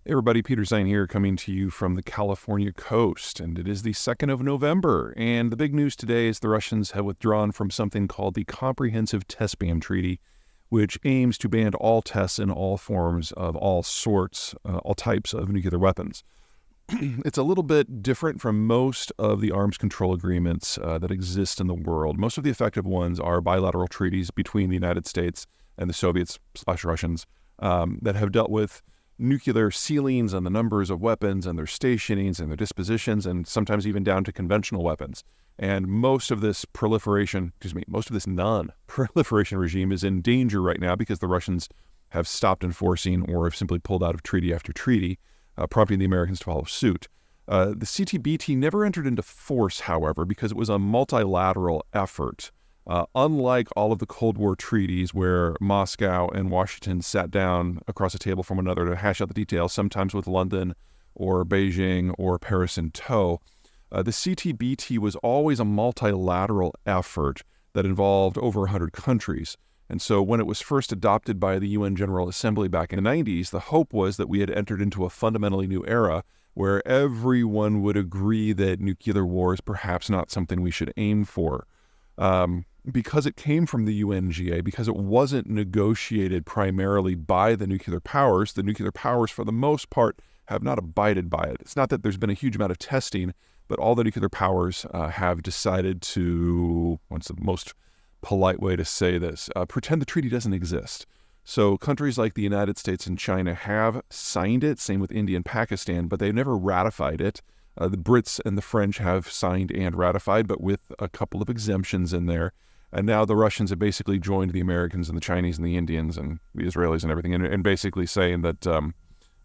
Hey everybody, Peter Zeihan here, coming to you from the California coast, and it is the 2nd of November, and the big news today is the Russians have withdrawn from something called the Comprehensive Test Ban Treaty, which aims to ban all tests in all forms of all sorts, all types of nuclear weapons. It's a little bit different from most of the arms control agreements that exist in the world. Most of the effective ones are bilateral treaties between the United States and the Soviets/Russians that have dealt with nuclear ceilings on the numbers of weapons and their stationings and their dispositions, and sometimes even down to conventional weapons. And most of this non-proliferation regime is in danger right now because the Russians have stopped enforcing or have simply pulled out of treaty after treaty, prompting the Americans to follow suit. The CTBT never entered into force, however, because it was a multilateral effort. Unlike all of the Cold War treaties where Moscow and Washington sat down across a table from one another to hash out the details, sometimes with London or Beijing or Paris in tow, the CTBT was always a multilateral effort that involved over 100 countries. And so when it was first adopted by the UN General Assembly back in the 90s, the hope was that we had entered into a fundamentally new era where everyone would agree that nuclear war is perhaps not something we should aim for. Because it came from the UNGA, because it wasn't negotiated primarily by the nuclear powers for the most part have not abided by it. It's not that there's been a huge amount of testing, but all the nuclear powers have decided to, what's the most polite way to say this, pretend the treaty doesn't exist. So countries like the United States and China have signed it, same with India and Pakistan, but they've never ratified it. The Brits and the French have signed and ratified, but with a couple of exemptions in there. And now the Russians have basically joined the Americans and the Chinese and the Indians and the Israelis and everything, and basically saying that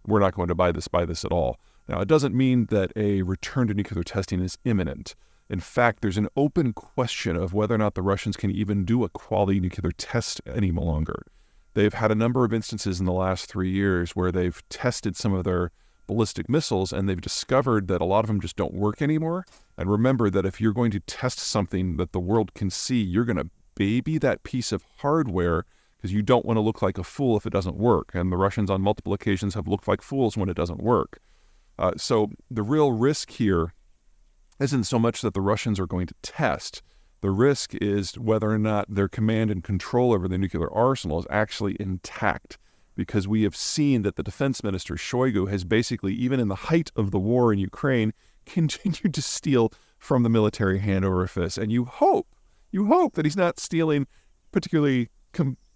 we're not going to buy this at all. Now, it doesn't mean that a return to nuclear testing is imminent. In fact, there's an open question of whether or not the Russians can even do a quality nuclear test any longer. They've had a number of instances in the last 3 years where they've tested some of their ballistic missiles, and they've discovered that a lot of them just don't work anymore. And remember that if you're going to test something that the world can see, you're going to baby that piece of hardware because you don't want to look like a fool if it doesn't work. And the Russians on multiple occasions have looked like fools when it doesn't work. So the real risk here isn't so much that the Russians are going to test. The risk is whether or not their command and control over the nuclear arsenal is actually intact. Because we have seen that the defense minister, Shoigu, has basically, even in the height of the war in Ukraine, continued to steal from the military hand over fist. And you hope that he's not stealing particularly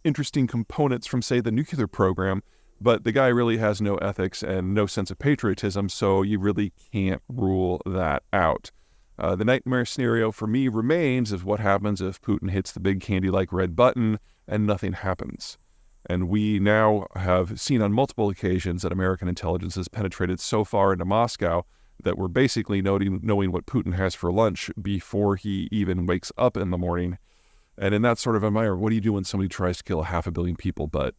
interesting components from, say, the nuclear program, but the guy really has no ethics and no sense of patriotism, so you really can't rule that out. The nightmare scenario for me remains of what happens if Putin hits the big candy-like red button and nothing happens. And we now have seen on multiple occasions that American intelligence has penetrated so far into Moscow that we're basically knowing what Putin has for lunch before he even wakes up in the morning. And in that sort of environment, what do you do when somebody tries to kill 500 million people but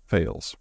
fails?